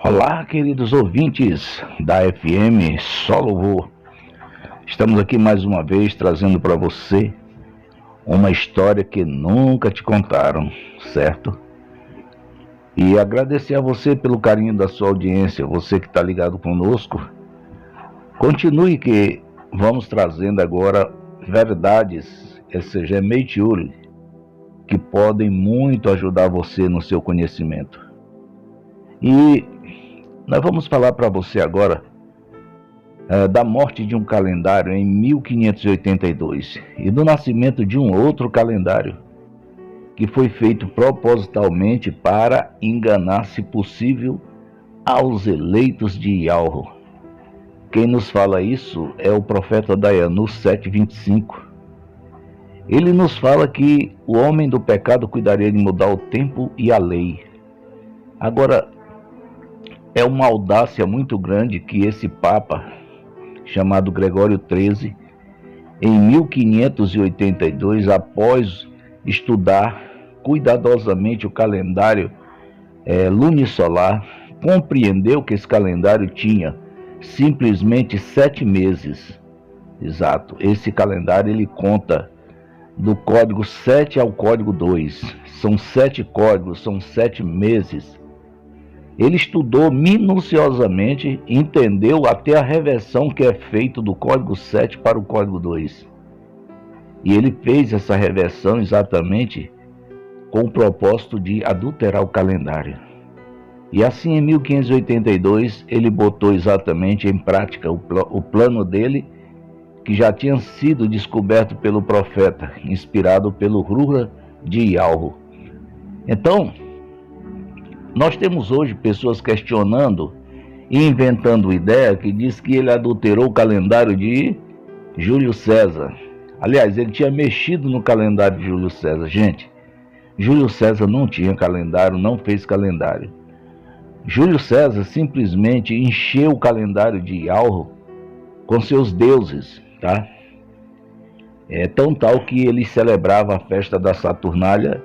Olá, queridos ouvintes da FM Só Louvor. Estamos aqui mais uma vez trazendo para você uma história que nunca te contaram, certo? E agradecer a você pelo carinho da sua audiência, você que está ligado conosco. Continue que vamos trazendo agora verdades, meitiure, que podem muito ajudar você no seu conhecimento. E nós vamos falar para você agora da morte de um calendário em 1582 e do nascimento de um outro calendário que foi feito propositalmente para enganar, se possível, aos eleitos de Yahweh. Quem nos fala isso é o profeta Dayanu 7:25. Ele nos fala que o homem do pecado cuidaria de mudar o tempo e a lei. Agora, é uma audácia muito grande que esse Papa, chamado Gregório XIII, em 1582, após estudar cuidadosamente o calendário lunisolar, compreendeu que esse calendário tinha simplesmente 7 meses. Exato, esse calendário ele conta do código 7 ao código 2. São 7 códigos, são 7 meses. Ele estudou minuciosamente, entendeu até a reversão que é feita do código 7 para o código 2. E ele fez essa reversão exatamente com o propósito de adulterar o calendário. E assim, em 1582, ele botou exatamente em prática o plano dele, que já tinha sido descoberto pelo profeta, inspirado pelo Ruha de Yahweh. Então, nós temos hoje pessoas questionando e inventando ideia que diz que ele adulterou o calendário de Júlio César. Aliás, ele tinha mexido no calendário de Júlio César. Gente, Júlio César não tinha calendário, não fez calendário. Júlio César simplesmente encheu o calendário de Yahweh com seus deuses, tá? É tão tal que ele celebrava a festa da Saturnália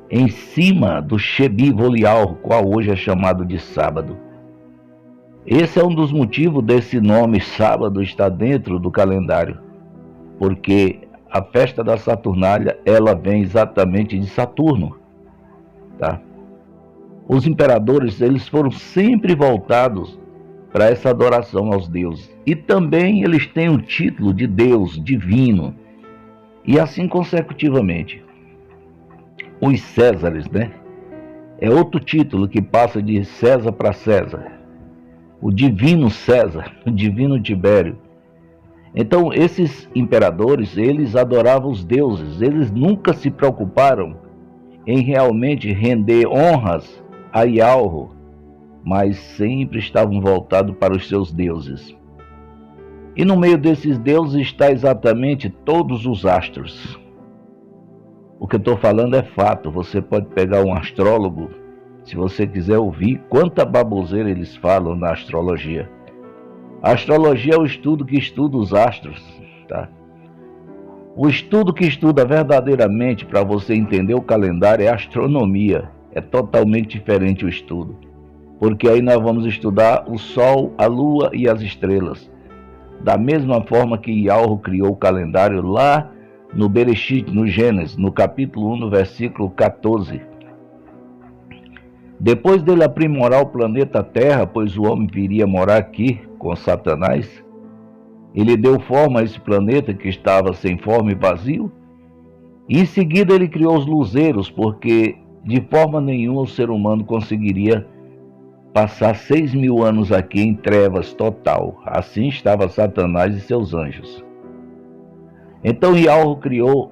em cima do Shebi Volial, qual hoje é chamado de sábado. Esse é um dos motivos desse nome sábado estar dentro do calendário, porque a festa da Saturnália, ela vem exatamente de Saturno, tá? Os imperadores, eles foram sempre voltados para essa adoração aos deuses, e também eles têm um título de Deus divino, e assim consecutivamente. Os Césares, né? É outro título que passa de César para César. O divino César, o divino Tibério. Então, esses imperadores, eles adoravam os deuses. Eles nunca se preocuparam em realmente render honras a Yahweh, mas sempre estavam voltados para os seus deuses. E no meio desses deuses está exatamente todos os astros. O que eu estou falando é fato. Você pode pegar um astrólogo, se você quiser ouvir quanta baboseira eles falam na astrologia. A astrologia é o estudo que estuda os astros, tá? O estudo que estuda verdadeiramente para você entender o calendário é a astronomia. É totalmente diferente o estudo, porque aí nós vamos estudar o Sol, a Lua e as estrelas. Da mesma forma que Yahweh criou o calendário lá no Bereshit, no Gênesis, no capítulo 1, no versículo 14. Depois dele aprimorar o planeta Terra, pois o homem viria morar aqui com Satanás, ele deu forma a esse planeta que estava sem forma e vazio, e em seguida ele criou os luzeiros, porque de forma nenhuma o ser humano conseguiria passar 6.000 anos aqui em trevas total. Assim estava Satanás e seus anjos. Então Yahweh criou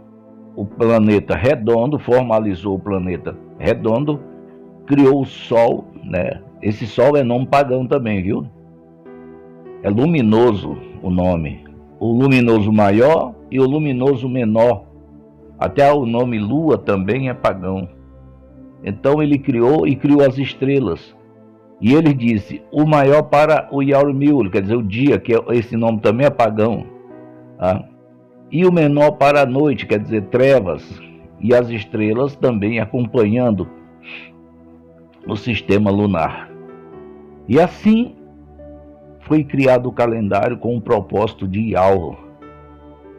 o planeta redondo, formalizou o planeta redondo, criou o Sol, né? Esse Sol é nome pagão também, viu? É luminoso o nome. O luminoso maior e o luminoso menor. Até o nome Lua também é pagão. Então ele criou e criou as estrelas. E ele disse, o maior para o Yarmil, quer dizer, o dia, que esse nome também é pagão. Tá? E o menor para a noite, quer dizer, trevas, e as estrelas também acompanhando o sistema lunar. E assim foi criado o calendário com o propósito de Yahweh.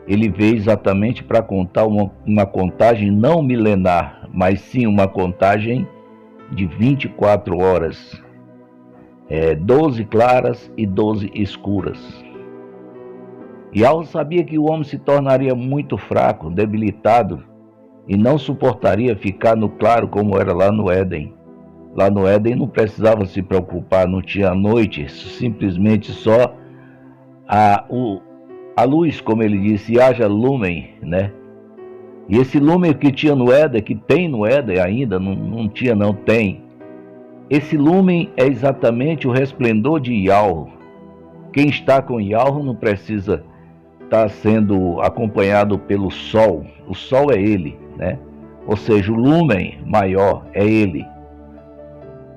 Ele veio exatamente para contar uma contagem não milenar, mas sim uma contagem de 24 horas, 12 claras e 12 escuras. Yahweh sabia que o homem se tornaria muito fraco, debilitado, e não suportaria ficar no claro como era lá no Éden. Lá no Éden não precisava se preocupar, não tinha noite, simplesmente só a luz, como ele disse, haja lumen, né? E esse lumen que tinha no Éden, que tem no Éden ainda, não tinha não, tem. Esse lumen é exatamente o resplendor de Yahweh. Quem está com Yahweh não precisa estar sendo acompanhado pelo sol. O sol é ele, né? Ou seja, o lumen maior é ele.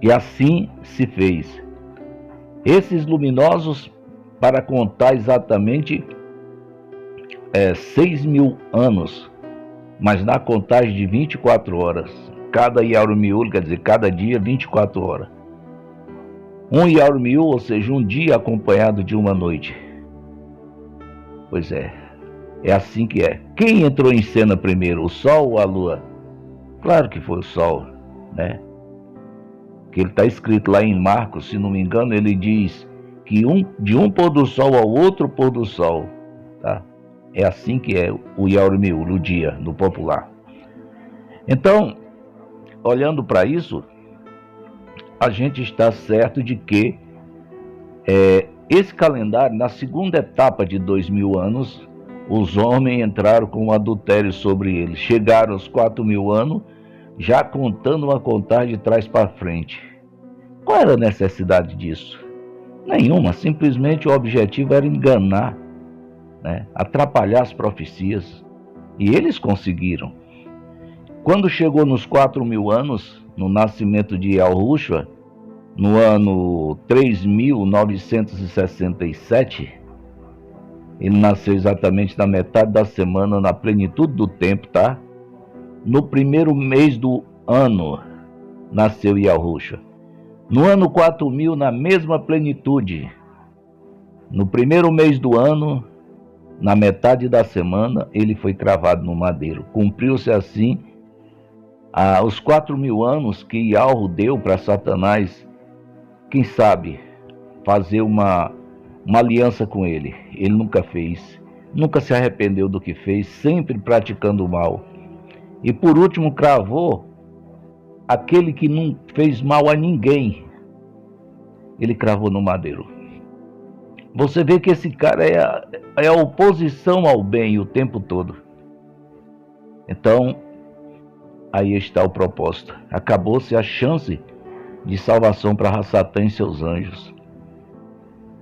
E assim se fez. Esses luminosos, para contar exatamente 6.000 anos, mas na contagem de 24 horas. Cada Yarmiul, quer dizer, cada dia 24 horas. Um Yarmiul, ou seja, um dia acompanhado de uma noite. Pois é assim que é. Quem entrou em cena primeiro, o sol ou a lua? Claro que foi o sol, né? Que ele está escrito lá em Marcos, se não me engano, ele diz que de um pôr do sol ao outro pôr do sol, tá? É assim que é o Yarmiul, o dia, no popular. Então, olhando para isso, a gente está certo de que esse calendário, na segunda etapa de 2.000 anos, os homens entraram com um adultério sobre ele. Chegaram aos 4.000 anos, já contando uma contagem de trás para frente. Qual era a necessidade disso? Nenhuma, simplesmente o objetivo era enganar, né? Atrapalhar as profecias. E eles conseguiram. Quando chegou nos 4.000 anos, no nascimento de Yahushua, no ano 3.967, ele nasceu exatamente na metade da semana, na plenitude do tempo, tá? No primeiro mês do ano, nasceu Yahushua. No ano 4.000, na mesma plenitude, no primeiro mês do ano, na metade da semana, ele foi cravado no madeiro. Cumpriu-se assim os 4.000 anos que Yahweh deu para Satanás, quem sabe, fazer uma aliança com ele. Ele nunca fez, nunca se arrependeu do que fez, sempre praticando o mal. E por último cravou aquele que não fez mal a ninguém. Ele cravou no madeiro. Você vê que esse cara é a oposição ao bem o tempo todo. Então, aí está o propósito. Acabou-se a chance de salvação para Satã e seus anjos.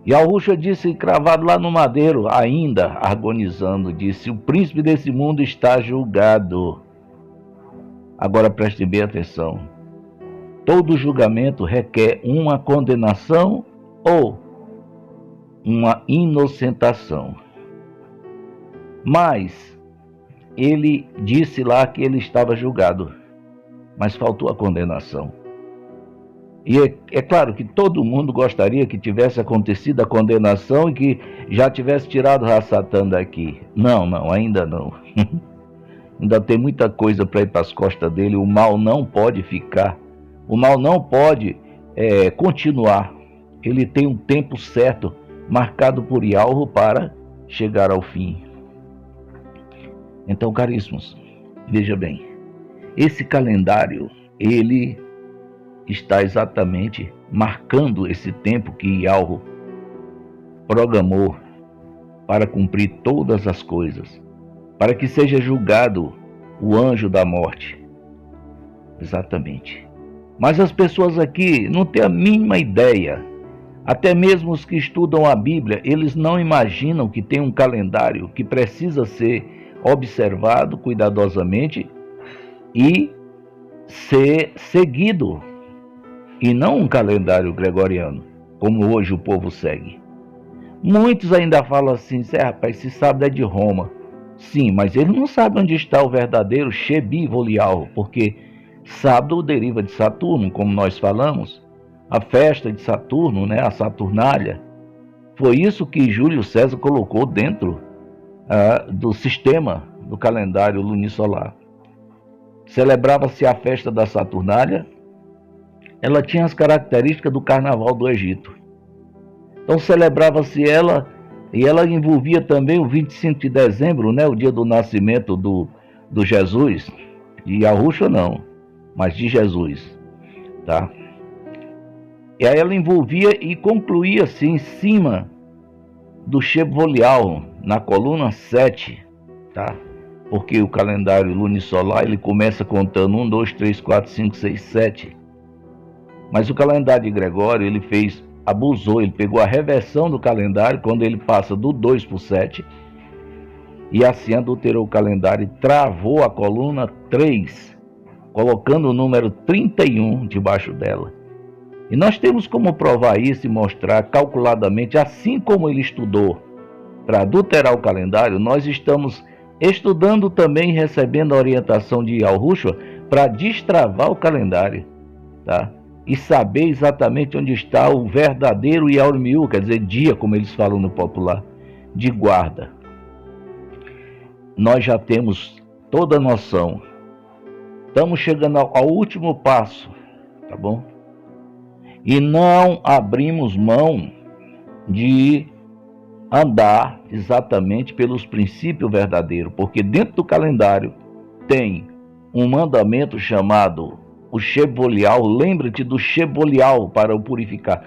E Yahushua disse, cravado lá no madeiro, ainda agonizando, disse: o príncipe desse mundo está julgado. Agora preste bem atenção. Todo julgamento requer uma condenação ou uma inocentação. Mas ele disse lá que ele estava julgado, mas faltou a condenação. E é claro que todo mundo gostaria que tivesse acontecido a condenação e que já tivesse tirado o Satã daqui. Não, ainda não. Ainda tem muita coisa para ir para as costas dele. O mal não pode ficar. O mal não pode continuar. Ele tem um tempo certo, marcado por Yahweh para chegar ao fim. Então, caríssimos, veja bem. Esse calendário, ele está exatamente marcando esse tempo que Yahweh programou para cumprir todas as coisas, para que seja julgado o anjo da morte. Exatamente. Mas as pessoas aqui não têm a mínima ideia. Até mesmo os que estudam a Bíblia, eles não imaginam que tem um calendário que precisa ser observado cuidadosamente e ser seguido. E não um calendário gregoriano, como hoje o povo segue. Muitos ainda falam assim: rapaz, esse sábado é de Roma. Sim, mas eles não sabem onde está o verdadeiro Shebi Volial, porque sábado deriva de Saturno, como nós falamos. a festa de Saturno, né, a Saturnália. Foi isso que Júlio César colocou dentro do sistema do calendário lunisolar. Celebrava-se a festa da Saturnália. Ela tinha as características do carnaval do Egito. Então celebrava-se ela, e ela envolvia também o 25 de dezembro, né, o dia do nascimento do Jesus, de Yahushua não, mas de Jesus, tá? E aí ela envolvia e concluía-se em cima do Chevolial, na coluna 7, tá? Porque o calendário lunisolar, ele começa contando 1, 2, 3, 4, 5, 6, 7. Mas o calendário de Gregório, ele abusou, ele pegou a reversão do calendário, quando ele passa do 2 para o 7, e assim adulterou o calendário e travou a coluna 3, colocando o número 31 debaixo dela. E nós temos como provar isso e mostrar calculadamente, assim como ele estudou para adulterar o calendário, nós estamos estudando também e recebendo a orientação de Yahushua para destravar o calendário, tá? E saber exatamente onde está o verdadeiro Yaurmiu, quer dizer, dia, como eles falam no popular, de guarda. Nós já temos toda a noção. Estamos chegando ao último passo, tá bom? E não abrimos mão de andar exatamente pelos princípios verdadeiros, porque dentro do calendário tem um mandamento chamado o Chevolial. Lembra-te do Chevolial para o purificar.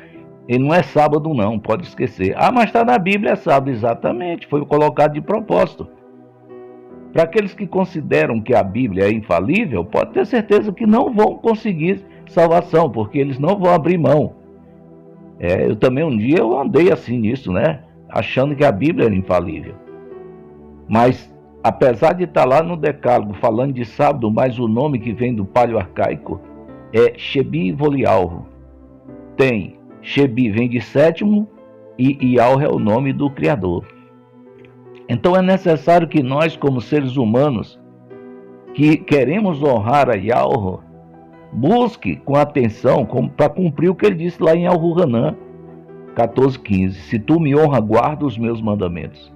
Ele não é sábado não, pode esquecer. Ah, mas está na Bíblia, é sábado. Exatamente, foi colocado de propósito. Para aqueles que consideram que a Bíblia é infalível, pode ter certeza que não vão conseguir salvação, porque eles não vão abrir mão. Eu também um dia eu andei assim nisso, né? Achando que a Bíblia era infalível. Mas, apesar de estar lá no Decálogo falando de sábado, mas o nome que vem do paleo-arcaico é Shebi Volial. Tem Shebi vem de sétimo e Ial é o nome do Criador. Então é necessário que nós, como seres humanos, que queremos honrar a Yahweh, busque com atenção para cumprir o que ele disse lá em Al-Huranã 14:15. Se tu me honra, guarda os meus mandamentos.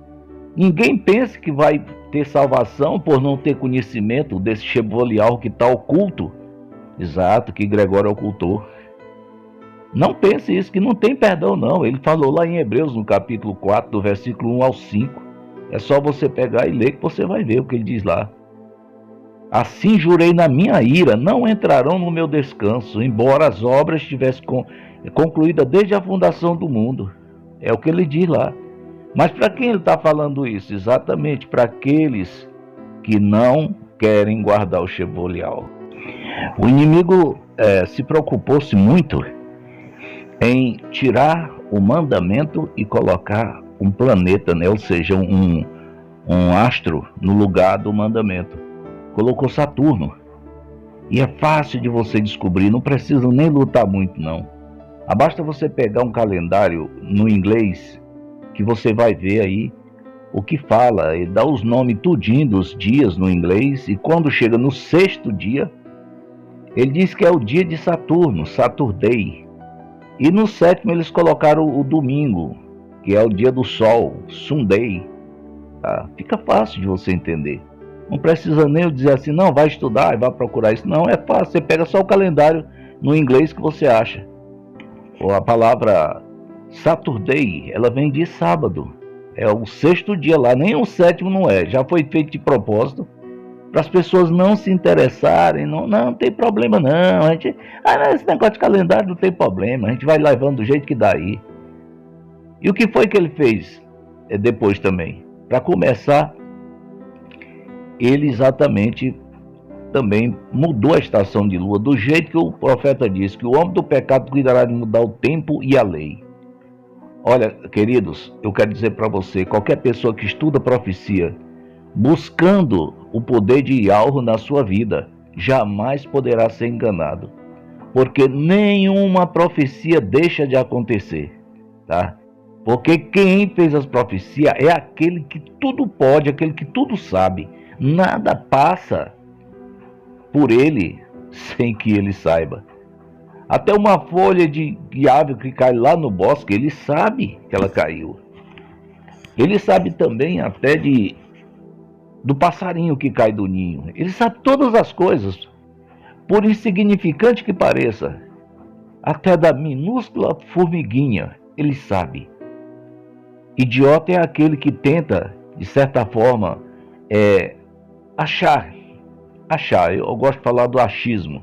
Ninguém pense que vai ter salvação por não ter conhecimento desse Chevolial que está oculto. Exato, que Gregório ocultou. Não pense isso, que não tem perdão não. Ele falou lá em Hebreus, no capítulo 4, do versículo 1 ao 5. É só você pegar e ler que você vai ver o que ele diz lá. Assim jurei na minha ira, não entrarão no meu descanso, embora as obras tivessem concluídas desde a fundação do mundo. É o que ele diz lá. Mas para quem ele está falando isso? Exatamente para aqueles que não querem guardar o Chevolial. O inimigo se preocupou-se muito em tirar o mandamento e colocar um planeta, né? Ou seja, um astro no lugar do mandamento. Colocou Saturno. E é fácil de você descobrir, não precisa nem lutar muito não. Basta você pegar um calendário no inglês, que você vai ver aí o que fala, ele dá os nomes tudinho dos dias no inglês, e quando chega no 6º dia, ele diz que é o dia de Saturno, Saturday. E no 7º eles colocaram o domingo, que é o dia do sol, Sunday. Tá? Fica fácil de você entender. Não precisa nem eu dizer assim, não, vai estudar e vai procurar isso. Não, é fácil, você pega só o calendário no inglês que você acha. Ou a palavra Saturday, ela vem de sábado. É o 6º dia lá, nem o 7º não é. Já foi feito de propósito para as pessoas não se interessarem. Não tem problema não. Esse negócio de calendário não tem problema. A gente vai levando do jeito que dá aí. E o que foi que ele fez depois também? Para começar, ele exatamente também mudou a estação de lua, do jeito que o profeta disse, que o homem do pecado cuidará de mudar o tempo e a lei. Olha, queridos, eu quero dizer para você, qualquer pessoa que estuda profecia, buscando o poder de Yahweh na sua vida, jamais poderá ser enganado. Porque nenhuma profecia deixa de acontecer, tá? Porque quem fez as profecias é aquele que tudo pode, aquele que tudo sabe. Nada passa por ele sem que ele saiba. Até uma folha de árvore que cai lá no bosque, ele sabe que ela caiu. Ele sabe também até do passarinho que cai do ninho. Ele sabe todas as coisas, por insignificante que pareça. Até da minúscula formiguinha, ele sabe. Idiota é aquele que tenta, de certa forma, achar, eu gosto de falar do achismo,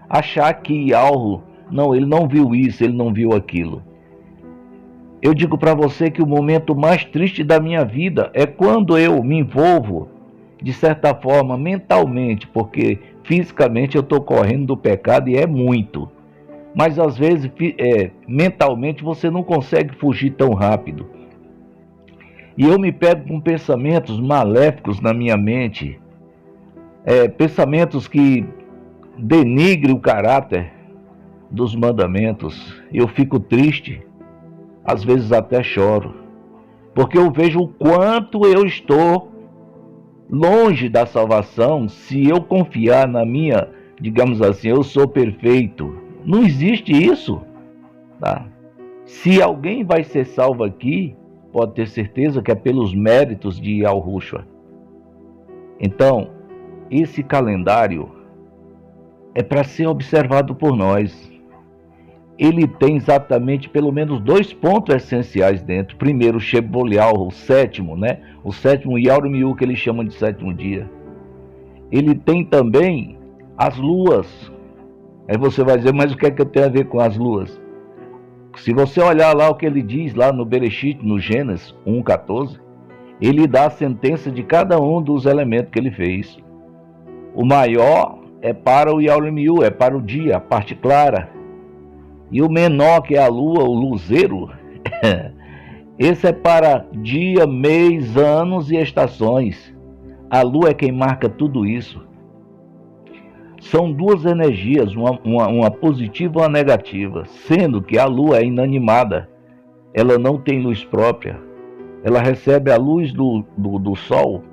achar que algo, não, ele não viu isso, ele não viu aquilo. Eu digo para você que o momento mais triste da minha vida é quando eu me envolvo, de certa forma, mentalmente, porque fisicamente eu estou correndo do pecado e é muito. Mas às vezes, mentalmente, você não consegue fugir tão rápido. E eu me pego com pensamentos maléficos na minha mente, pensamentos que denigrem o caráter dos mandamentos. Eu fico triste, às vezes até choro, porque eu vejo o quanto eu estou longe da salvação se eu confiar na minha, digamos assim, eu sou perfeito. Não existe isso, tá? Se alguém vai ser salvo aqui, pode ter certeza que é pelos méritos de Yahushua. Então, esse calendário é para ser observado por nós. Ele tem exatamente pelo menos 2 pontos essenciais dentro. Primeiro, o Shebolial, o sétimo, né? O sétimo Yaurimiu, que eles chamam de sétimo dia. Ele tem também as luas. Aí você vai dizer, mas o que é que eu tenho a ver com as luas? Se você olhar lá o que ele diz lá no Bereshit, no Gênesis 1:14, ele dá a sentença de cada um dos elementos que ele fez. O maior é para o Yaurimiu, é para o dia, a parte clara. E o menor, que é a lua, o luzeiro, esse é para dia, mês, anos e estações. A lua é quem marca tudo isso. São 2 energias, uma positiva e uma negativa, sendo que a lua é inanimada, ela não tem luz própria, ela recebe a luz do sol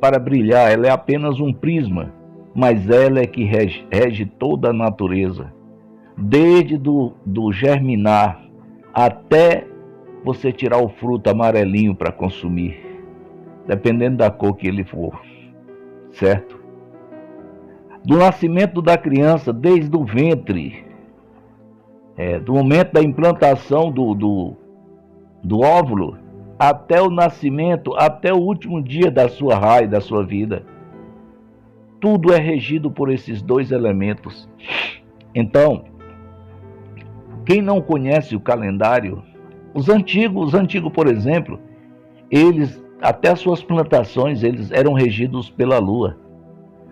para brilhar, ela é apenas um prisma, mas ela é que rege toda a natureza. Desde do germinar até você tirar o fruto amarelinho para consumir, dependendo da cor que ele for, certo? Do nascimento da criança, desde o ventre, do momento da implantação do óvulo, até o nascimento, até o último dia da sua raia, da sua vida, tudo é regido por esses 2 elementos. Então, quem não conhece o calendário, os antigos, por exemplo, eles, até as suas plantações, eles eram regidos pela lua.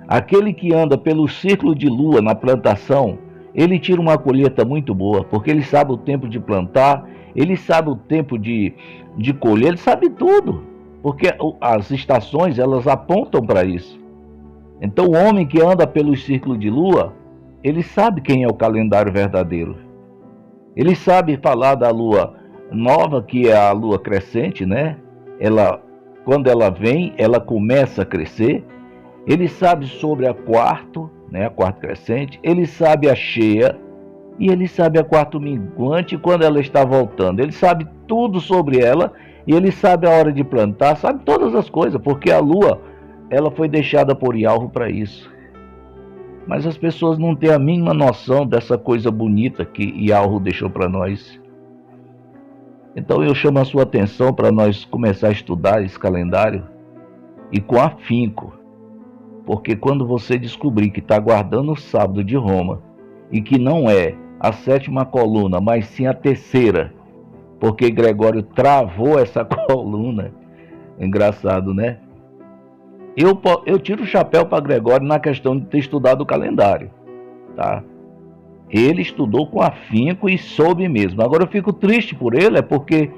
Aquele que anda pelo círculo de lua na plantação, ele tira uma colheita muito boa, porque ele sabe o tempo de plantar, ele sabe o tempo de colher, ele sabe tudo, porque as estações, elas apontam para isso. Então o homem que anda pelo círculo de lua, ele sabe quem é o calendário verdadeiro. Ele sabe falar da lua nova, que é a lua crescente, né? Quando ela vem, ela começa a crescer. Ele sabe sobre a quarto, né? A quarto crescente. Ele sabe a cheia e ele sabe a quarto minguante quando ela está voltando. Ele sabe tudo sobre ela e ele sabe a hora de plantar, sabe todas as coisas, porque a lua, ela foi deixada por Yahweh para isso. Mas as pessoas não têm a mínima noção dessa coisa bonita que Yahweh deixou para nós. Então eu chamo a sua atenção para nós começar a estudar esse calendário e com afinco. Porque quando você descobrir que está guardando o sábado de Roma e que não é a 7ª coluna, mas sim a 3ª, porque Gregório travou essa coluna, engraçado, né? Eu tiro o chapéu para Gregório na questão de ter estudado o calendário, tá? Ele estudou com afinco e soube mesmo. Agora eu fico triste por ele, porque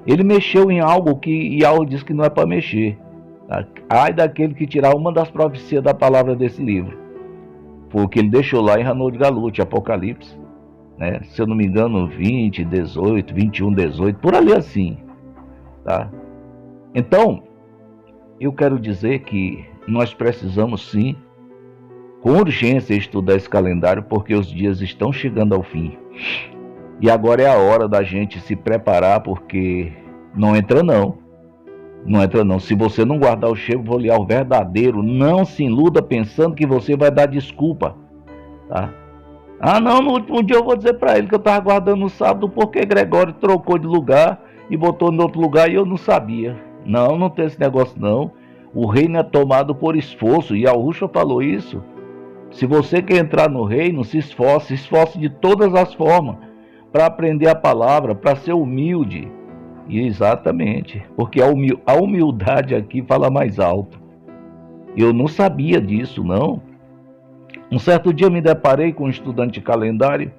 ele mexeu em algo que Yahweh diz que não é para mexer. Tá? Ai daquele que tirar uma das profecias da palavra desse livro. Foi o que ele deixou lá em Hanou de Galute, Apocalipse, né? Se eu não me engano, 20, 18, 21, 18, por ali assim, tá? Então, eu quero dizer que nós precisamos sim com urgência estudar esse calendário, porque os dias estão chegando ao fim. E agora é a hora da gente se preparar, porque não entra não. Não entra não. Se você não guardar o Chevrolet verdadeiro, não se iluda pensando que você vai dar desculpa, tá? Ah, não, no último dia eu vou dizer para ele que eu estava guardando no sábado porque Gregório trocou de lugar e botou no outro lugar e eu não sabia. Não, não tem esse negócio não. O reino é tomado por esforço, e Yahushua falou isso. Se você quer entrar no reino, se esforce de todas as formas para aprender a palavra, para ser humilde. E exatamente, porque a humildade aqui fala mais alto. Eu não sabia disso, não. Um certo dia me deparei com um estudante de calendário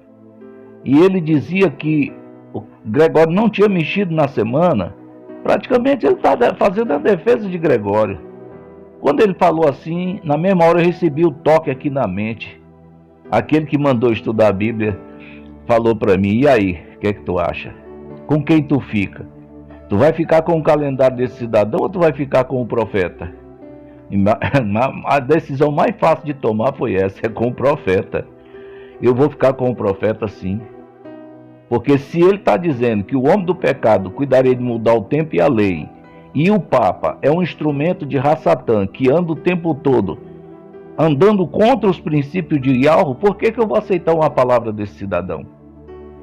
e ele dizia que o Gregório não tinha mexido na semana. Praticamente ele está fazendo a defesa de Gregório. Quando ele falou assim, na mesma hora eu recebi o toque aqui na mente. Aquele que mandou estudar a Bíblia falou para mim: e aí, o que é que tu acha? Com quem tu fica? Tu vai ficar com o calendário desse cidadão ou tu vai ficar com o profeta? A decisão mais fácil de tomar foi essa, é com o profeta. Eu vou ficar com o profeta sim. Porque se ele está dizendo que o homem do pecado cuidaria de mudar o tempo e a lei, e o Papa é um instrumento de Ra-Satã que anda o tempo todo andando contra os princípios de Yahuwah, por que eu vou aceitar uma palavra desse cidadão?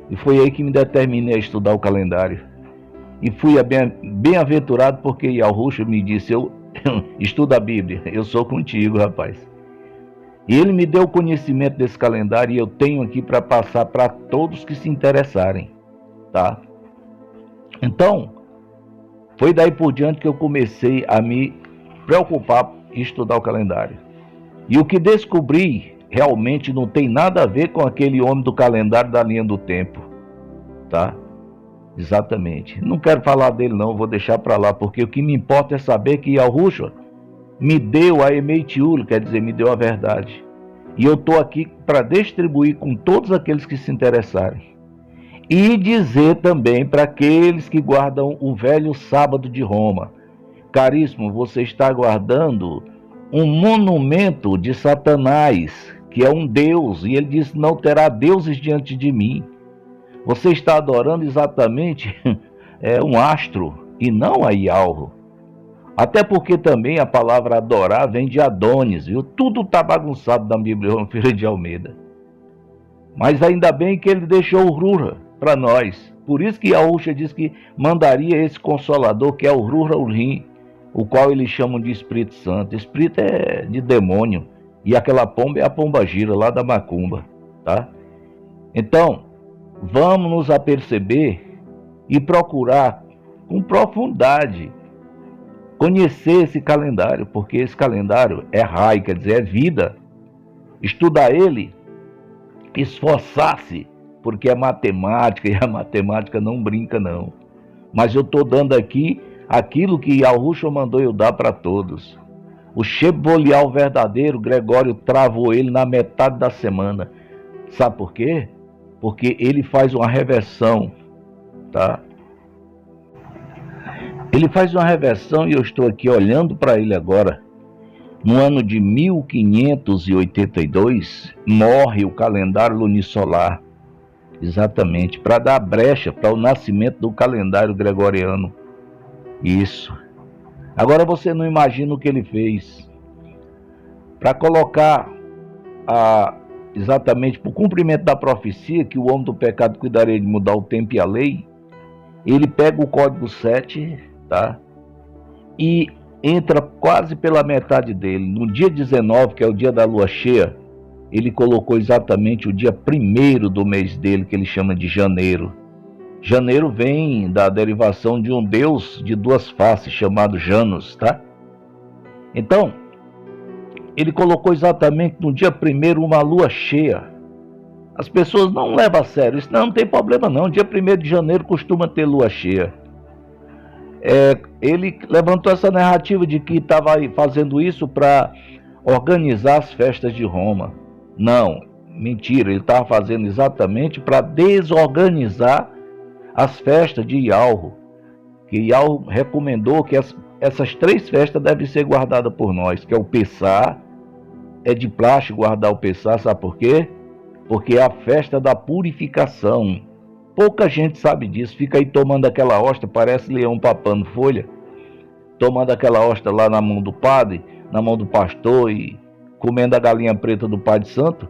E foi aí que me determinei a estudar o calendário. E fui bem-aventurado porque Yahushua me disse: eu estudo a Bíblia, eu sou contigo, rapaz. E ele me deu o conhecimento desse calendário e eu tenho aqui para passar para todos que se interessarem, tá? Então, foi daí por diante que eu comecei a me preocupar em estudar o calendário. E o que descobri realmente não tem nada a ver com aquele homem do calendário da linha do tempo, tá? Exatamente. Não quero falar dele não, vou deixar para lá, porque o que me importa é saber que Yahushua me deu a Emeitiul, quer dizer, me deu a verdade. E eu estou aqui para distribuir com todos aqueles que se interessarem. E dizer também para aqueles que guardam o velho sábado de Roma: caríssimo, você está guardando um monumento de Satanás, que é um deus, e ele disse: não terá deuses diante de mim. Você está adorando exatamente um astro e não a Yahuwah. Até porque também a palavra adorar vem de Adonis, viu? Tudo está bagunçado na Bíblia, Filho de Almeida. Mas ainda bem que ele deixou o Rura para nós. Por isso que Yahushua diz que mandaria esse Consolador, que é o Rura Urim, o qual eles chamam de Espírito Santo. Espírito é de demônio. E aquela pomba é a pomba gira lá da macumba, tá? Então, vamos nos aperceber e procurar com profundidade conhecer esse calendário, porque esse calendário é Rai, quer dizer, é vida. Estudar ele, esforçar-se, porque é matemática, e a matemática não brinca não. Mas eu estou dando aqui aquilo que Yahushua mandou eu dar para todos. O Chevrolet verdadeiro, Gregório travou ele na metade da semana. Sabe por quê? Porque ele faz uma reversão, tá? Ele faz uma reversão e eu estou aqui olhando para ele agora. No ano de 1582, morre o calendário lunisolar. Exatamente, para dar brecha para o nascimento do calendário gregoriano. Isso. Agora você não imagina o que ele fez. Para colocar exatamente para o cumprimento da profecia, que o homem do pecado cuidaria de mudar o tempo e a lei, ele pega o código 7, tá? E entra quase pela metade dele. No dia 19, que é o dia da lua cheia, ele colocou exatamente o dia 1º do mês dele, que ele chama de janeiro. Janeiro vem da derivação de um deus de duas faces, chamado Janus, tá? Então, ele colocou exatamente no dia 1º uma lua cheia. As pessoas não levam a sério isso. Não tem problema não, dia 1º de janeiro costuma ter lua cheia. Ele levantou essa narrativa de que estava fazendo isso para organizar as festas de Roma. Não, mentira, ele estava fazendo exatamente para desorganizar as festas de Yahuwah, que Yahuwah recomendou que essas 3 festas devem ser guardadas por nós, que é o Pessah, é de plástico guardar o Pessah, sabe por quê? Porque é a festa da purificação. Pouca gente sabe disso, fica aí tomando aquela hóstia, parece leão papando folha, tomando aquela hóstia lá na mão do padre, na mão do pastor e comendo a galinha preta do Pai de Santo,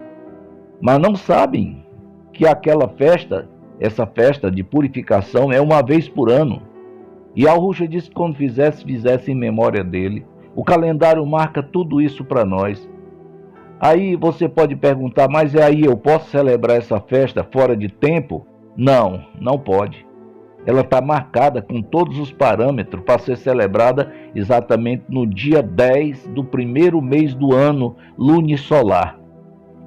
mas não sabem que aquela festa, essa festa de purificação é uma vez por ano. E Al Rucha disse que quando fizesse em memória dele. O calendário marca tudo isso para nós. Aí você pode perguntar, mas aí eu posso celebrar essa festa fora de tempo? Não, não pode. Ela está marcada com todos os parâmetros para ser celebrada exatamente no dia 10 do primeiro mês do ano lunisolar.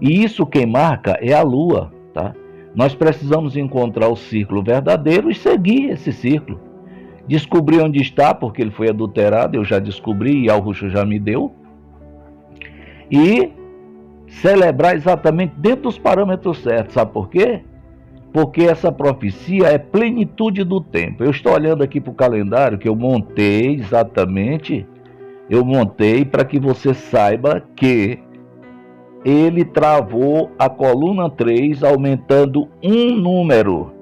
E isso quem marca é a Lua, tá? Nós precisamos encontrar o círculo verdadeiro e seguir esse círculo. Descobrir onde está, porque ele foi adulterado, eu já descobri e Al Rucha já me deu. E celebrar exatamente dentro dos parâmetros certos, sabe por quê? Porque essa profecia é plenitude do tempo. Eu estou olhando aqui para o calendário que eu montei exatamente, eu montei para que você saiba que ele travou a coluna 3, aumentando um número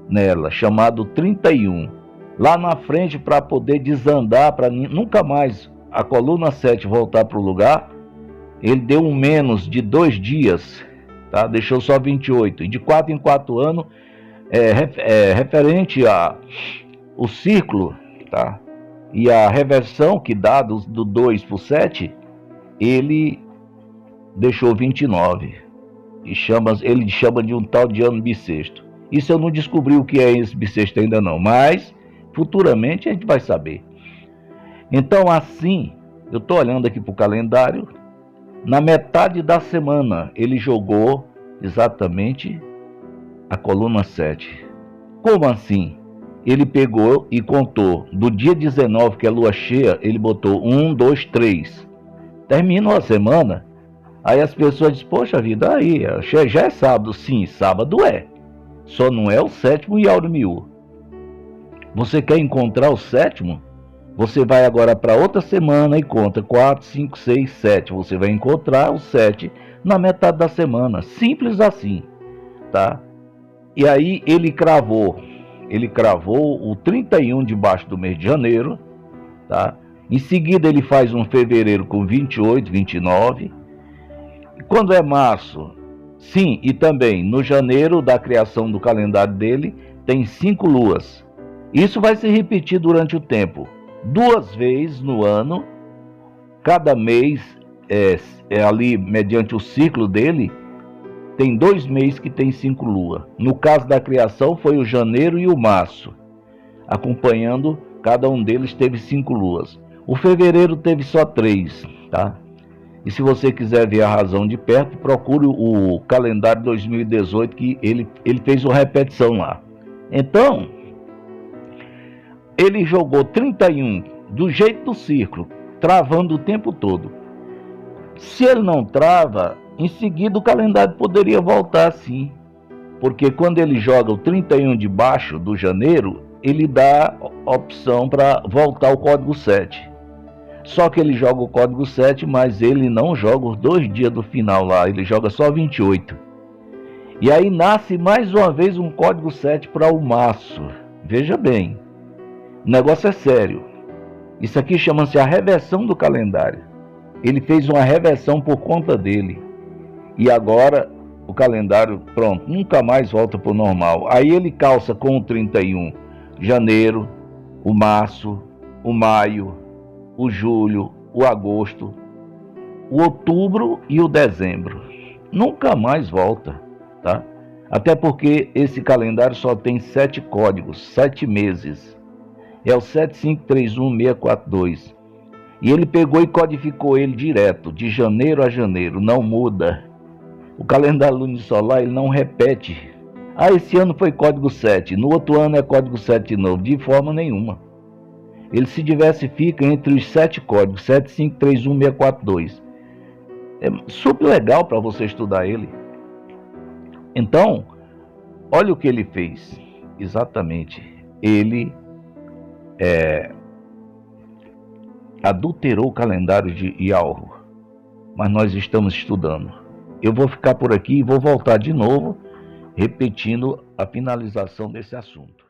nela, chamado 31. Lá na frente, para poder desandar, para nunca mais a coluna 7 voltar para o lugar, ele deu um menos de 2 dias, tá? Deixou só 28. E de 4 em 4 anos, referente ao círculo, tá? E a reversão que dá do 2 para o 7, ele deixou 29. E ele chama de um tal de ano bissexto. Isso eu não descobri o que é esse bissexto ainda não, mas futuramente a gente vai saber. Então assim, eu estou olhando aqui para o calendário, na metade da semana ele jogou exatamente a coluna 7. Como assim? Ele pegou e contou, do dia 19, que é lua cheia, ele botou 1, 2, 3. Terminou a semana, aí as pessoas dizem, poxa vida, aí, já é sábado. Sim, sábado é. Só não é o sétimo Yaurimiú. Você quer encontrar o sétimo? Você vai agora para outra semana e conta 4, 5, 6, 7. Você vai encontrar o 7 na metade da semana. Simples assim, tá? E aí ele cravou o 31 debaixo do mês de janeiro, tá? Em seguida ele faz um fevereiro com 28, 29. E quando é março, sim, e também no janeiro da criação do calendário dele, tem 5 luas. Isso vai se repetir durante o tempo. 2 vezes no ano, cada mês é ali, mediante o ciclo dele, tem 2 meses que tem 5 luas. No caso da criação foi o janeiro e o março. Acompanhando, cada um deles teve 5 luas. O fevereiro teve só 3, tá? E se você quiser ver a razão de perto, procure o calendário 2018, que ele fez uma repetição lá. Então, ele jogou 31 do jeito do círculo, travando o tempo todo. Se ele não trava, em seguida o calendário poderia voltar sim. Porque quando ele joga o 31 de baixo do janeiro, ele dá opção para voltar o código 7. Só que ele joga o código 7, mas ele não joga os 2 dias do final lá, ele joga só 28. E aí nasce mais uma vez um código 7 para o março. Veja bem, o negócio é sério. Isso aqui chama-se a reversão do calendário. Ele fez uma reversão por conta dele. E agora o calendário, pronto, nunca mais volta para o normal. Aí ele calça com o 31, janeiro, o março, o maio, o julho, o agosto, o outubro e o dezembro. Nunca mais volta, tá? Até porque esse calendário só tem 7 códigos, 7 meses. É o 7531642. E ele pegou e codificou ele direto, de janeiro a janeiro, não muda. O calendário lunisolar ele não repete. Ah, esse ano foi código 7, no outro ano é código 7 de novo, de forma nenhuma. Ele se diversifica entre os 7 códigos, 7531642. É super legal para você estudar ele. Então, olha o que ele fez. Exatamente. Ele adulterou o calendário de Yauru. mas nós estamos estudando. Eu vou ficar por aqui e vou voltar de novo, repetindo a finalização desse assunto.